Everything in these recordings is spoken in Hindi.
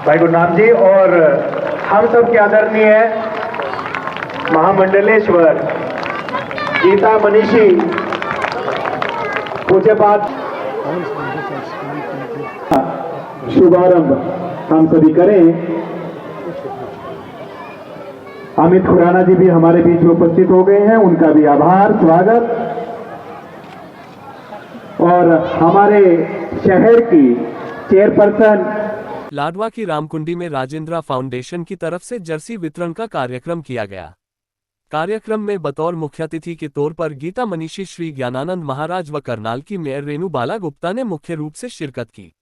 भाई गुरनाम जी और हम सब के आदरणीय महामंडलेश्वर गीता मनीषी पूज्यपाद शुभारंभ हम सभी करें। अमित खुराना जी भी हमारे बीच में उपस्थित हो गए हैं, उनका भी आभार, स्वागत। और हमारे शहर की चेयरपर्सन लाडवा की रामकुंडी में राजेंद्रा फाउंडेशन की तरफ से जर्सी वितरण का कार्यक्रम किया गया। कार्यक्रम में बतौर मुख्यातिथि के तौर पर गीता मनीषी श्री ज्ञानानंद महाराज व करनाल की मेयर रेणु बाला गुप्ता ने मुख्य रूप से शिरकत की।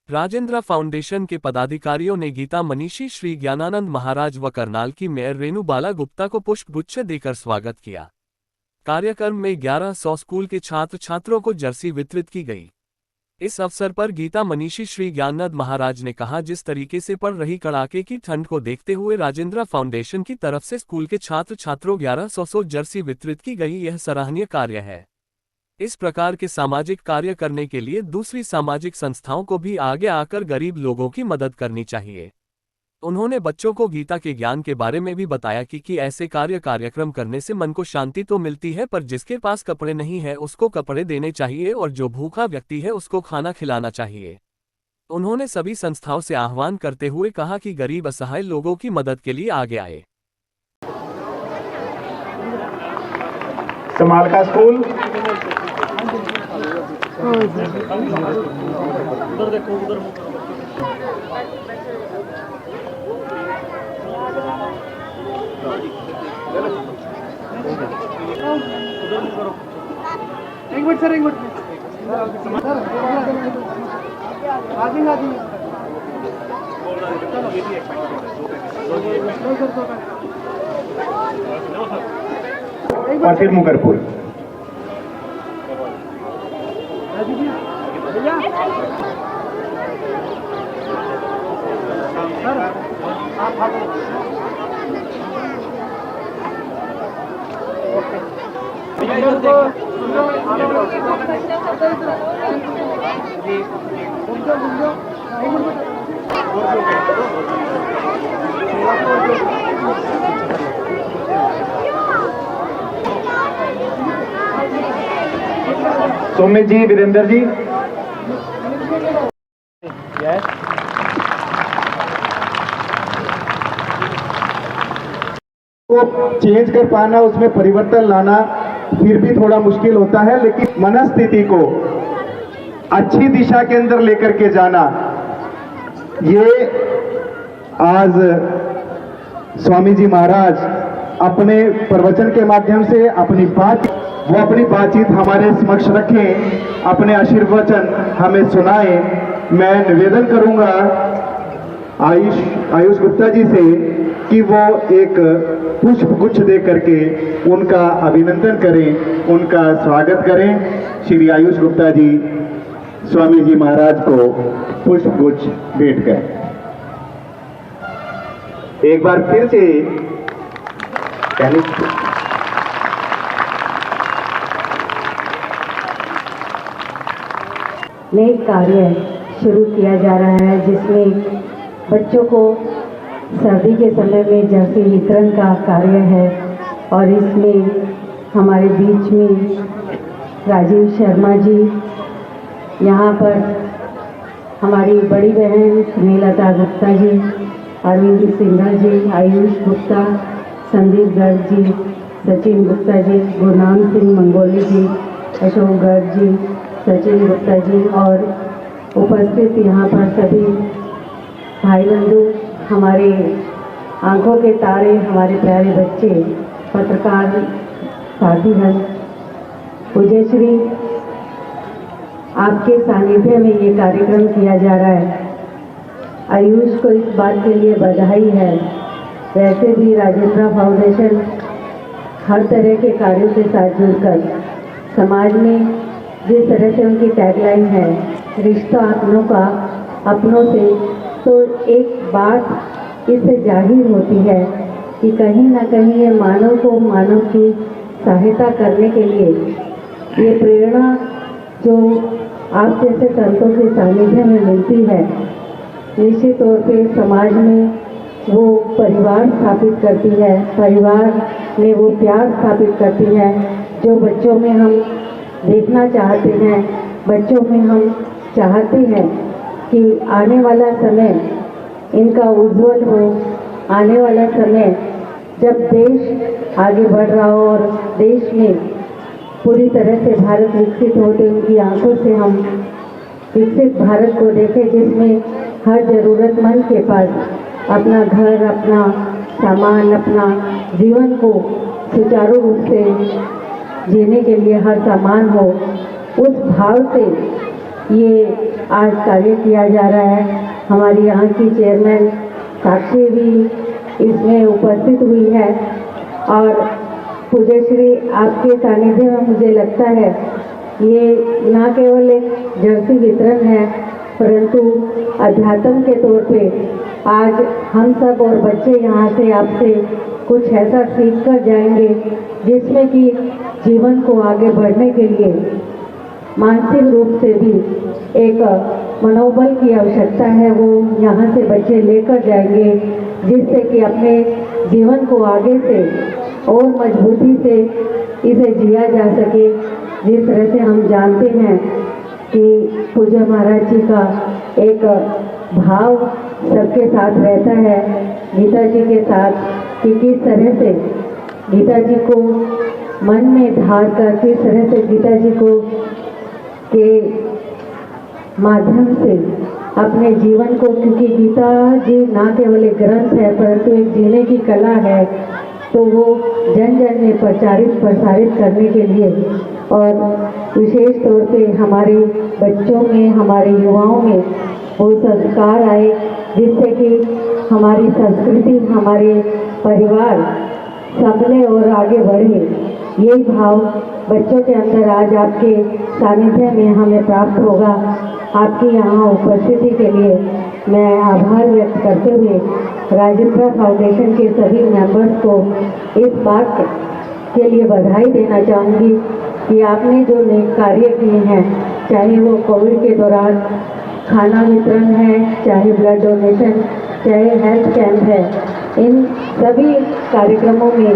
राजेंद्रा फाउंडेशन के पदाधिकारियों ने गीता मनीषी श्री ज्ञानानंद महाराज व करनाल की मेयर रेणु बाला गुप्ता को पुष्प गुच्छ देकर स्वागत किया। कार्यक्रम में 1100 स्कूल के छात्र छात्रों को जर्सी वितरित की गई। इस अवसर पर गीता मनीषी श्री ज्ञानानंद महाराज ने कहा, जिस तरीके से पड़ रही कड़ाके की ठंड को देखते हुए राजेंद्रा फाउंडेशन की तरफ से स्कूल के छात्र छात्रों 1100 जर्सी वितरित की गई, यह सराहनीय कार्य है। इस प्रकार के सामाजिक कार्य करने के लिए दूसरी सामाजिक संस्थाओं को भी आगे आकर गरीब लोगों की मदद करनी चाहिए। उन्होंने बच्चों को गीता के ज्ञान के बारे में भी बताया कि ऐसे कार्यक्रम करने से मन को शांति तो मिलती है, पर जिसके पास कपड़े नहीं है उसको कपड़े देने चाहिए और जो भूखा व्यक्ति है उसको खाना खिलाना चाहिए। उन्होंने सभी संस्थाओं से आह्वान करते हुए कहा कि गरीब असहाय लोगों की मदद के लिए आगे आए। समाल का स्कूल उधर देखो, उधर करो। एक मिनट सर, एक मिनट और फिर मुकरपुर। सोमित जी, वीरेंद्र जी। को चेंज कर पाना, उसमें परिवर्तन लाना फिर भी थोड़ा मुश्किल होता है, लेकिन मनस्थिति को अच्छी दिशा के अंदर लेकर के जाना, ये आज स्वामी जी महाराज अपने प्रवचन के माध्यम से अपनी बातचीत हमारे समक्ष रखें, अपने आशीर्वचन हमें सुनाएं। मैं निवेदन करूंगा आयुष गुप्ता जी से कि वो एक पुष्प गुच्छ दे करके उनका अभिनंदन करें, उनका स्वागत करें। श्री आयुष गुप्ता जी स्वामी जी महाराज को पुष्प गुच्छ भेंट करें। एक बार फिर से नए कार्य शुरू किया जा रहा है, जिसमें बच्चों को सर्दी के समय में जर्सी वितरण का कार्य है। और इसमें हमारे बीच में राजीव शर्मा जी, यहाँ पर हमारी बड़ी बहन स्नेहलता गुप्ता जी, अरविंद सिंघल जी, आयुष गुप्ता, संदीप गर्ग जी, सचिन गुप्ता जी, गुरनाम सिंह मंगोली जी, अशोक गर्ग जी, सचिन गुप्ता जी और उपस्थित यहाँ पर सभी भाई बंधु, हमारे आंखों के तारे, हमारे प्यारे बच्चे, पत्रकार साथीगण, पूज्यश्री, आपके सानिध्य में ये कार्यक्रम किया जा रहा है। आयुष को इस बात के लिए बधाई है। वैसे भी राजेंद्रा फाउंडेशन हर तरह के कार्यों के साथ जुड़कर समाज में जिस तरह से उनकी टैगलाइन है, रिश्ता अपनों का अपनों से, तो एक बात इससे जाहिर होती है कि कहीं ना कहीं ये मानव को मानव की सहायता करने के लिए ये प्रेरणा जो आप जैसे संतों के सानिध्य में मिलती है, निश्चित तौर पे समाज में वो परिवार स्थापित करती है, परिवार में वो प्यार स्थापित करती है जो बच्चों में हम देखना चाहते हैं। बच्चों में हम चाहते हैं कि आने वाला समय इनका उज्जवल हो, आने वाला समय जब देश आगे बढ़ रहा हो और देश में पूरी तरह से भारत विकसित हो, तो उनकी आंखों से हम विकसित भारत को देखें जिसमें हर ज़रूरतमंद के पास अपना घर, अपना सामान, अपना जीवन को सुचारू रूप से जीने के लिए हर सामान हो। उस भाव से ये आज कार्य किया जा रहा है। हमारी यहाँ की चेयरमैन साक्षी भी इसमें उपस्थित हुई है और पूज्य श्री आपके सानिध्य में मुझे लगता है ये न केवल एक जर्सी वितरण है, परंतु अध्यात्म के तौर पे आज हम सब और बच्चे यहाँ से आपसे कुछ ऐसा सीख कर जाएंगे जिसमें कि जीवन को आगे बढ़ने के लिए मानसिक रूप से भी एक मनोबल की आवश्यकता है, वो यहाँ से बच्चे लेकर जाएंगे जिससे कि अपने जीवन को आगे से और मजबूती से इसे जिया जा सके। जिस तरह से हम जानते हैं कि पूज्य महाराज जी का एक भाव सबके साथ रहता है, गीता जी के साथ, कि किस तरह से गीता जी को मन में धार कर, किस तरह से गीता जी को के माध्यम से अपने जीवन को, क्योंकि गीता जी ना केवल एक ग्रंथ है परंतु एक जीने की कला है, तो वो जन जन में प्रसारित करने के लिए और विशेष तौर पे हमारे बच्चों में, हमारे युवाओं में वो संस्कार आए जिससे कि हमारी संस्कृति, हमारे परिवार संभले और आगे बढ़े। ये भाव बच्चों के अंदर आज आपके सानिध्य में हमें प्राप्त होगा। आपकी यहाँ उपस्थिति के लिए मैं आभार व्यक्त करते हुए राजेंद्र फाउंडेशन के सभी मेंबर्स को इस बात के लिए बधाई देना चाहूँगी कि आपने जो नेक कार्य किए हैं, चाहे वो कोविड के दौरान खाना वितरण है, चाहे ब्लड डोनेशन, चाहे हेल्थ कैंप है, इन सभी कार्यक्रमों में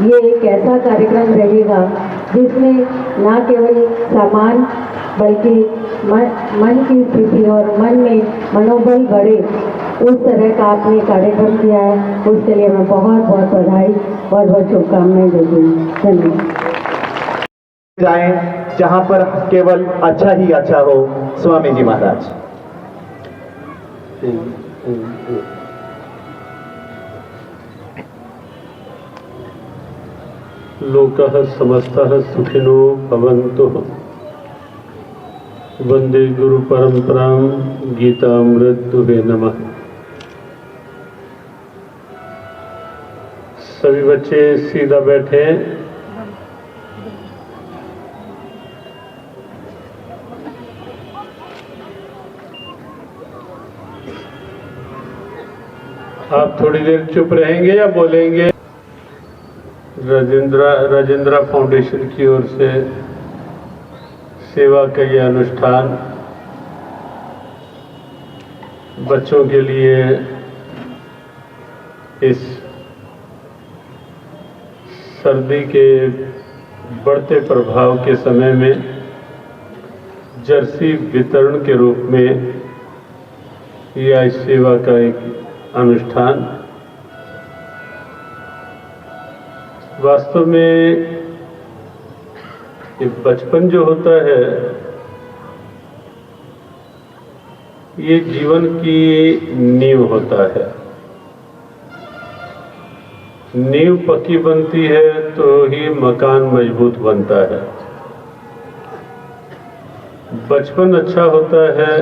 ये एक ऐसा कार्यक्रम रहेगा जिसमें न केवल सामान बल्कि मन की स्थिति और मन में मनोबल बढ़े, उस तरह का आपने कार्यक्रम किया है। उसके लिए मैं बहुत बहुत बधाई, बहुत बहुत शुभकामनाएं देती हूँ। धन्यवाद। जाएं जहां पर केवल अच्छा ही अच्छा हो। स्वामी जी महाराज। लोकः समस्तः सुखिनो भवन्तु। वंदे गुरु परंपरां गीतामृत तुभे नमः। सभी बच्चे सीधा बैठे। आप थोड़ी देर चुप रहेंगे या बोलेंगे? राजेंद्र फाउंडेशन की ओर से सेवा का यह अनुष्ठान बच्चों के लिए इस सर्दी के बढ़ते प्रभाव के समय में जर्सी वितरण के रूप में यह सेवा का एक अनुष्ठान वास्तव में ये बचपन जो होता है ये जीवन की नींव होता है। नींव पक्की बनती है तो ही मकान मजबूत बनता है। बचपन अच्छा होता है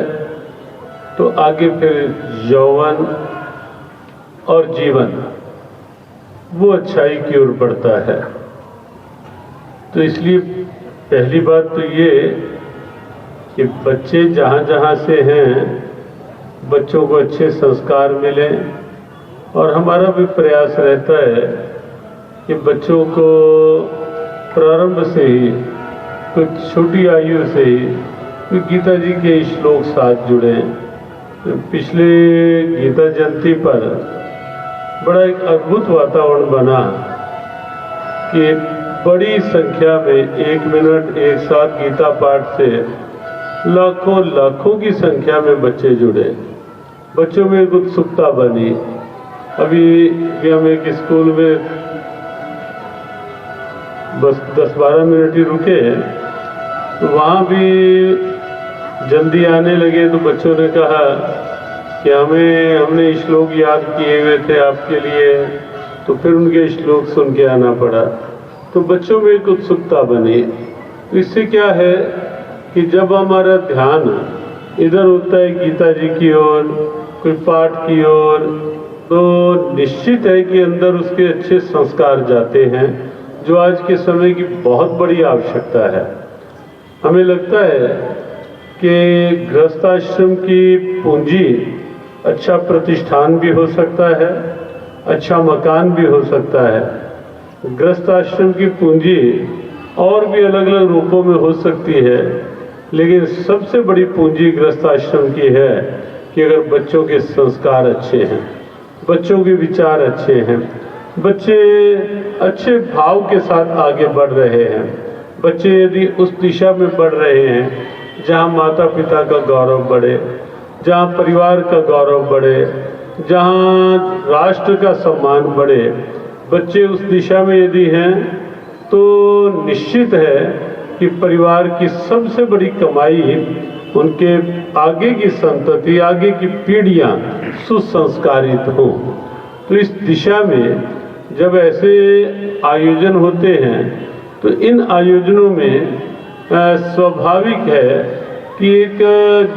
तो आगे फिर यौवन और जीवन वो अच्छाई की ओर बढ़ता है। तो इसलिए पहली बात तो ये कि बच्चे जहाँ जहाँ से हैं बच्चों को अच्छे संस्कार मिलें, और हमारा भी प्रयास रहता है कि बच्चों को प्रारंभ से ही, कुछ छोटी आयु से ही तो गीता जी के श्लोक साथ जुड़े हैं। पिछले गीता जयंती पर बड़ा एक अद्भुत वातावरण बना कि बड़ी संख्या में 1 मिनट एक साथ गीता पाठ से लाखों लाखों की संख्या में बच्चे जुड़े। बच्चों में एक उत्सुकता बनी। अभी भी हम एक स्कूल में बस 10-12 मिनट ही रुके, तो वहाँ भी जल्दी आने लगे तो बच्चों ने कहा कि हमने श्लोक याद किए हुए थे आपके लिए, तो फिर उनके श्लोक सुन के आना पड़ा। तो बच्चों में एक उत्सुकता बनी। तो इससे क्या है कि जब हमारा ध्यान इधर होता है गीता जी की ओर, कोई पाठ की ओर, तो निश्चित है कि अंदर उसके अच्छे संस्कार जाते हैं, जो आज के समय की बहुत बड़ी आवश्यकता है। हमें लगता है कि गृहस्थाश्रम की पूंजी अच्छा प्रतिष्ठान भी हो सकता है, अच्छा मकान भी हो सकता है। गृहस्थाश्रम की पूंजी और भी अलग अलग रूपों में हो सकती है, लेकिन सबसे बड़ी पूंजी गृहस्थाश्रम की है कि अगर बच्चों के संस्कार अच्छे हैं, बच्चों के विचार अच्छे हैं, बच्चे अच्छे भाव के साथ आगे बढ़ रहे हैं, बच्चे यदि उस दिशा में बढ़ रहे हैं जहाँ माता पिता का गौरव बढ़े, जहाँ परिवार का गौरव बढ़े, जहाँ राष्ट्र का सम्मान बढ़े, बच्चे उस दिशा में यदि हैं तो निश्चित है कि परिवार की सबसे बड़ी कमाई उनके आगे की संतति, आगे की पीढ़ियाँ सुसंस्कारित हों। तो इस दिशा में जब ऐसे आयोजन होते हैं तो इन आयोजनों में स्वाभाविक है कि एक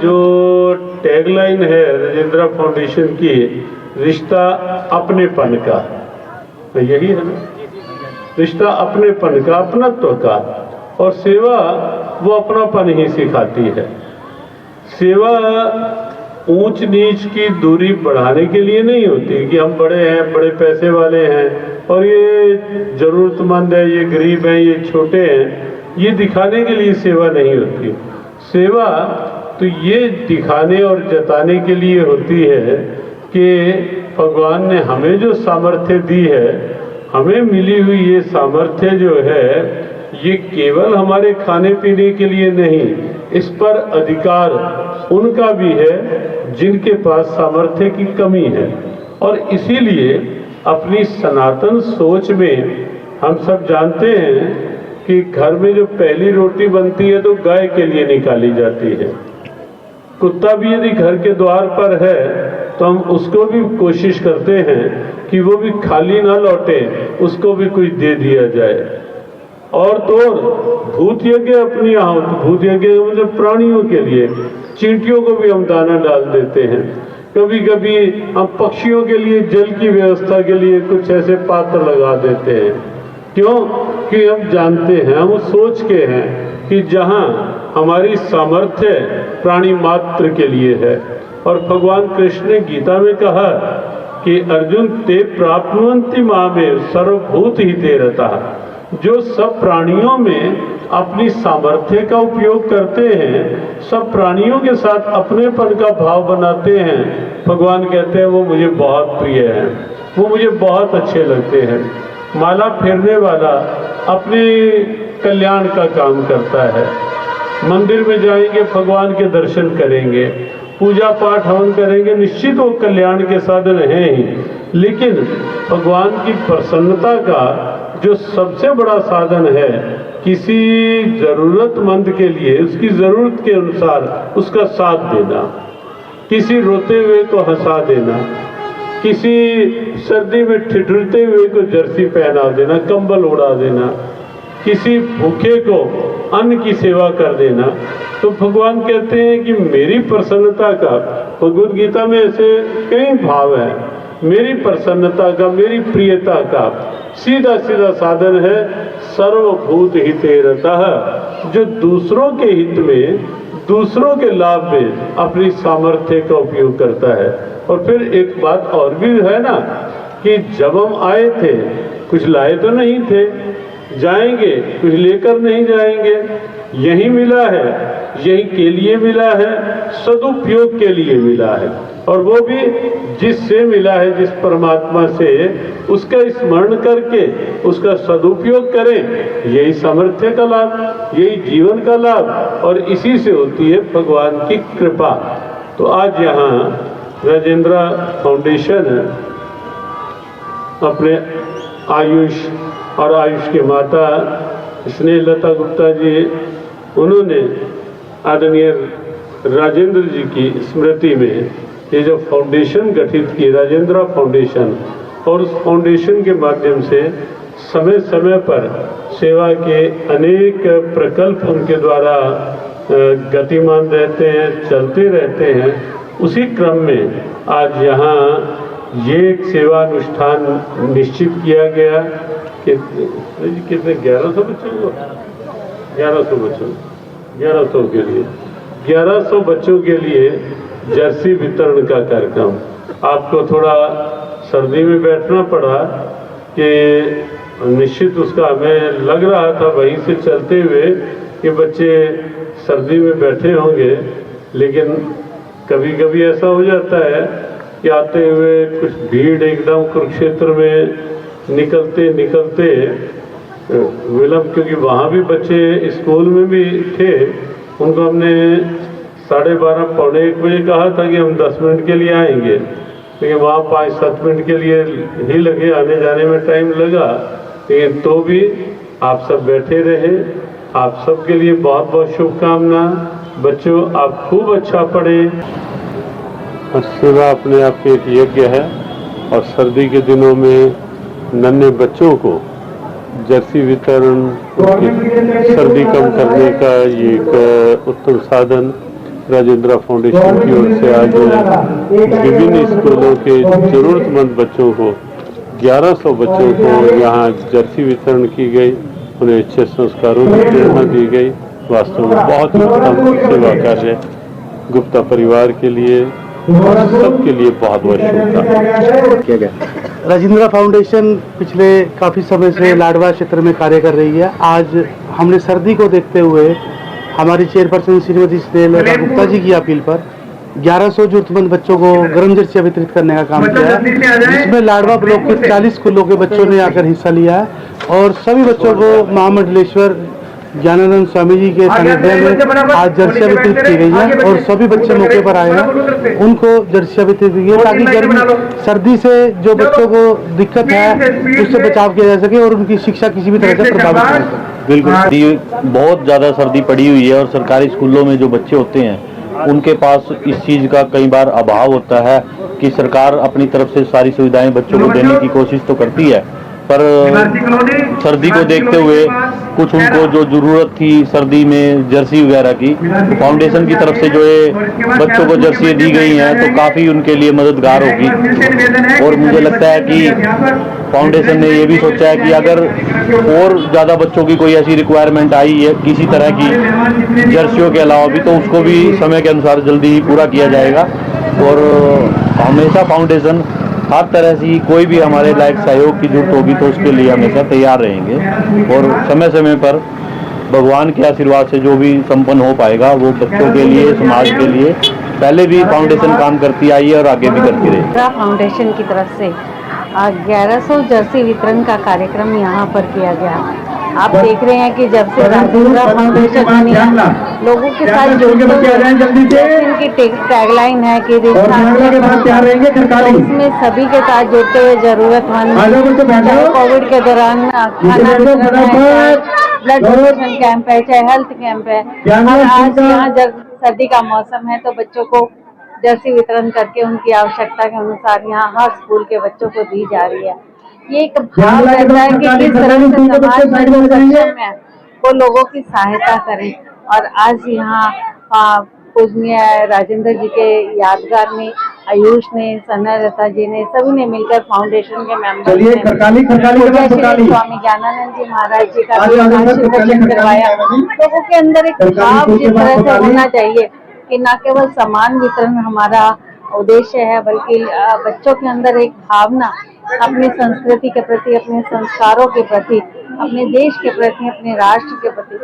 जो टैगलाइन है राजेंद्रा फाउंडेशन की, रिश्ता अपनेपन का, यही है ना, रिश्ता अपनेपन का, अपनत्व का, और सेवा वो अपनापन ही सिखाती है। सेवा ऊंच नीच की दूरी बढ़ाने के लिए नहीं होती कि हम बड़े हैं, बड़े पैसे वाले हैं और ये जरूरतमंद है, ये गरीब हैं, ये छोटे हैं, ये दिखाने के लिए सेवा नहीं होती। सेवा तो ये दिखाने और जताने के लिए होती है कि भगवान ने हमें जो सामर्थ्य दी है, हमें मिली हुई ये सामर्थ्य जो है, ये केवल हमारे खाने पीने के लिए नहीं, इस पर अधिकार उनका भी है जिनके पास सामर्थ्य की कमी है। और इसीलिए अपनी सनातन सोच में हम सब जानते हैं कि घर में जो पहली रोटी बनती है तो गाय के लिए निकाली जाती है। कुत्ता भी यदि घर के द्वार पर है तो हम उसको भी कोशिश करते हैं कि वो भी खाली ना लौटे, उसको भी कुछ दे दिया जाए। और तो भूत यज्ञ अपनी आहूत, भूत यज्ञ मतलब प्राणियों के लिए, चींटियों को भी हम दाना डाल देते हैं। कभी कभी हम पक्षियों के लिए जल की व्यवस्था के लिए कुछ ऐसे पात्र लगा देते हैं। क्यों? कि हम जानते हैं, हम सोच के हैं कि जहाँ हमारी सामर्थ्य प्राणी मात्र के लिए है। और भगवान कृष्ण ने गीता में कहा कि अर्जुन ते प्राप्नुवन्ति मामेव सर्वभूत ही ते रतः। जो सब प्राणियों में अपनी सामर्थ्य का उपयोग करते हैं, सब प्राणियों के साथ अपनेपन का भाव बनाते हैं, भगवान कहते हैं वो मुझे बहुत प्रिय है, वो मुझे बहुत अच्छे लगते हैं। माला फेरने वाला अपने कल्याण का काम करता है। मंदिर में जाएंगे, भगवान के दर्शन करेंगे, पूजा पाठ हवन करेंगे, निश्चित वो कल्याण के साधन हैं ही, लेकिन भगवान की प्रसन्नता का जो सबसे बड़ा साधन है, किसी जरूरतमंद के लिए उसकी जरूरत के अनुसार उसका साथ देना, किसी रोते हुए को हंसा देना, किसी सर्दी में ठिठुरते हुए को जर्सी पहना देना, कंबल उड़ा देना, किसी भूखे को अन्न की सेवा कर देना। तो भगवान कहते हैं कि मेरी प्रसन्नता का, भगवद गीता में ऐसे कई भाव है, मेरी प्रसन्नता का, मेरी प्रियता का सीधा सीधा साधन है सर्वभूत हिते रतः, जो दूसरों के हित में, दूसरों के लाभ में अपनी सामर्थ्य का उपयोग करता है। और फिर एक बात और भी है ना कि जब हम आए थे कुछ लाए तो नहीं थे, जाएंगे, कुछ लेकर नहीं जाएंगे। यही मिला है, यही के लिए मिला है, सदुपयोग के लिए मिला है, और वो भी जिससे मिला है, जिस परमात्मा से, उसका स्मरण करके उसका सदुपयोग करें। यही सामर्थ्य का लाभ, यही जीवन का लाभ, और इसी से होती है भगवान की कृपा। तो आज यहाँ राजेंद्र फाउंडेशन अपने आयुष और आयुष के माता स्नेहलता गुप्ता जी, उन्होंने आदरणीय राजेंद्र जी की स्मृति में ये जो फाउंडेशन गठित की, राजेंद्र फाउंडेशन, और उस फाउंडेशन के माध्यम से समय समय पर सेवा के अनेक प्रकल्प उनके द्वारा गतिमान रहते हैं, चलते रहते हैं। उसी क्रम में आज यहाँ ये एक सेवा अनुष्ठान निश्चित किया गया कि कितने 1100 बच्चों को 1100 बच्चों 1100 के लिए 1100 बच्चों के लिए जर्सी वितरण का कार्यक्रम। आपको थोड़ा सर्दी में बैठना पड़ा कि निश्चित उसका हमें लग रहा था वहीं से चलते हुए कि बच्चे सर्दी में बैठे होंगे, लेकिन कभी कभी ऐसा हो जाता है कि आते हुए कुछ भीड़ एकदम कुरुक्षेत्र में निकलते निकलते विलंब, क्योंकि वहाँ भी बच्चे स्कूल में भी थे, उनको हमने 12:30 पौने 1 बजे कहा था कि हम 10 मिनट के लिए आएंगे, लेकिन वहाँ 5-7 मिनट के लिए ही लगे, आने जाने में टाइम लगा, लेकिन तो भी आप सब बैठे रहे। आप सब के लिए बहुत बहुत शुभकामना। बच्चों, आप खूब अच्छा पढ़ें। सेवा अपने आप में एक यज्ञ है, और सर्दी के दिनों में नन्हे बच्चों को जर्सी वितरण, सर्दी कम करने का ये एक उत्तम साधन राजेंद्र फाउंडेशन की ओर से आज विभिन्न स्कूलों के जरूरतमंद बच्चों को 1100 बच्चों को यहाँ जर्सी वितरण की गई, उन्हें अच्छे संस्कारों की प्रेरणा दी गई। वास्तव में बहुत ही उत्तम सेवा कार्य गुप्ता परिवार के लिए और सबके लिए बहुत बहुत शुभकामनाएं किया गया। राजेंद्र फाउंडेशन पिछले काफ़ी समय से लाडवा क्षेत्र में कार्य कर रही है। आज हमने सर्दी को देखते हुए हमारी चेयरपर्सन श्रीमती स्नेहलता गुप्ता जी की अपील पर 1100 जरूरतमंद बच्चों को गर्म जर्सियां वितरित करने का काम किया है, जिसमें लाडवा ब्लॉक के 40 स्कूलों के बच्चों ने आकर हिस्सा लिया है, और सभी बच्चों को महामंडलेश्वर ज्ञानानंद स्वामी जी के सानिध्य में आज जर्सियां वितरित की गई है, और सभी बच्चे मौके पर आए हैं, उनको जर्सियां वितरित की गई ताकि गर्मी सर्दी से जो बच्चों को दिक्कत है उससे बचाव किया जा सके और उनकी शिक्षा किसी भी तरह से प्रभावित नहीं हो। बिल्कुल, बहुत ज़्यादा सर्दी पड़ी हुई है, और सरकारी स्कूलों में जो बच्चे होते हैं उनके पास इस चीज़ का कई बार अभाव होता है कि सरकार अपनी तरफ से सारी सुविधाएं बच्चों को देने की कोशिश तो करती है, पर सर्दी को देखते हुए कुछ उनको जो ज़रूरत थी सर्दी में जर्सी वगैरह की, फाउंडेशन की तरफ से जो है बच्चों को जर्सी दी गई हैं, तो काफ़ी उनके लिए मददगार होगी। और मुझे लगता है कि फाउंडेशन ने ये भी सोचा है कि अगर और ज़्यादा बच्चों की कोई ऐसी रिक्वायरमेंट आई है किसी तरह की जर्सियों के अलावा भी, तो उसको भी समय के अनुसार जल्दी ही पूरा किया जाएगा। और हमेशा फाउंडेशन हर तरह से कोई भी हमारे लायक सहयोग की जरूरत होगी तो उसके लिए हमेशा तैयार रहेंगे, और समय समय पर भगवान के आशीर्वाद से जो भी संपन्न हो पाएगा वो बच्चों के लिए, समाज के लिए पहले भी फाउंडेशन काम करती आई है और आगे भी करती रहेगी। फाउंडेशन की तरफ से 1100 जर्सी वितरण का कार्यक्रम यहाँ पर किया गया। आप देख रहे हैं कि जब से राजेंद्र फाउंडेशन ने लोगों के साथ जुड़ते हुए इनकी टैगलाइन है कि इसमें सभी के साथ जुड़ते हुए जरूरतमंद, चाहे कोविड के दौरान खाना ब्लड डोनेशन कैंप है, चाहे हेल्थ कैंप है, और आज यहाँ जब सर्दी का मौसम है तो बच्चों को जर्सी वितरण करके उनकी आवश्यकता के अनुसार यहाँ हर स्कूल के बच्चों को दी जा रही है। ये एक भाव रहता है कि किस तरह से समाज में जो सक्षम है वो लोगों की सहायता करें। और आज यहाँ पूजनीय राजेंद्र जी के यादगार में आयुष ने, स्नेहलता जी ने, सभी ने मिलकर फाउंडेशन के मेंबर स्वामी ज्ञानानंद जी महाराज जी का आशीर्वचन करवाया। लोगों के अंदर एक भाव जिस तरह से होना चाहिए कि न केवल सामान वितरण हमारा उद्देश्य है, बल्कि बच्चों के अंदर एक भावना अपनी संस्कृति के प्रति, अपने संस्कारों के प्रति, अपने देश के प्रति, अपने राष्ट्र के प्रति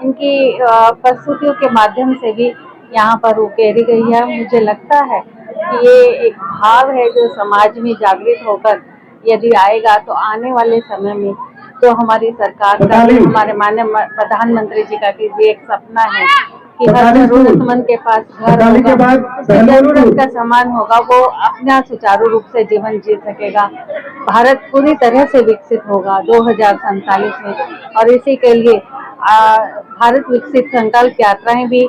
इनकी प्रस्तुतियों के माध्यम से भी यहाँ पर उकेरी गई है। मुझे लगता है कि ये एक भाव है जो समाज में जागृत होकर यदि आएगा तो आने वाले समय में तो हमारी सरकार का, हमारे माननीय प्रधानमंत्री जी का भी एक सपना है कि हर जरूरतमंद के पास घर होगा, जरूरत का सामान होगा, वो अपना सुचारू रूप से जीवन जी सकेगा। भारत पूरी तरह से विकसित होगा 2047 में, और इसी के लिए भारत विकसित संकल्प यात्राएं भी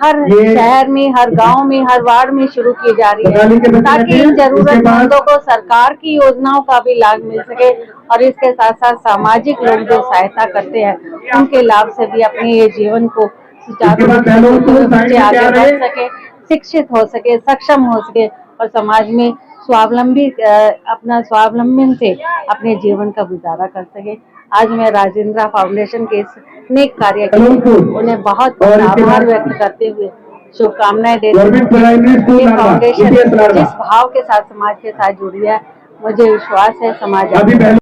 हर शहर में, हर गांव में, हर वार्ड में शुरू की जा रही है, ताकि इन जरूरतमंदों को सरकार की योजनाओं का भी लाभ मिल सके और इसके साथ साथ सामाजिक लोग जो सहायता करते हैं उनके लाभ से भी अपने ये जीवन को सुचारू रूप से बच्चे आगे बढ़ सके, शिक्षित हो सके, सक्षम हो सके और समाज में स्वावलंबी अपना स्वावलंबन से अपने जीवन का गुजारा कर सके। आज मैं राजेंद्र फाउंडेशन के इस नेक कार्य के लिए उन्हें बहुत बहुत आभार व्यक्त करते हुए शुभकामनाएं देती हूँ। ये फाउंडेशन जिस भाव के साथ समाज के साथ जुड़ी है, मुझे विश्वास है समाज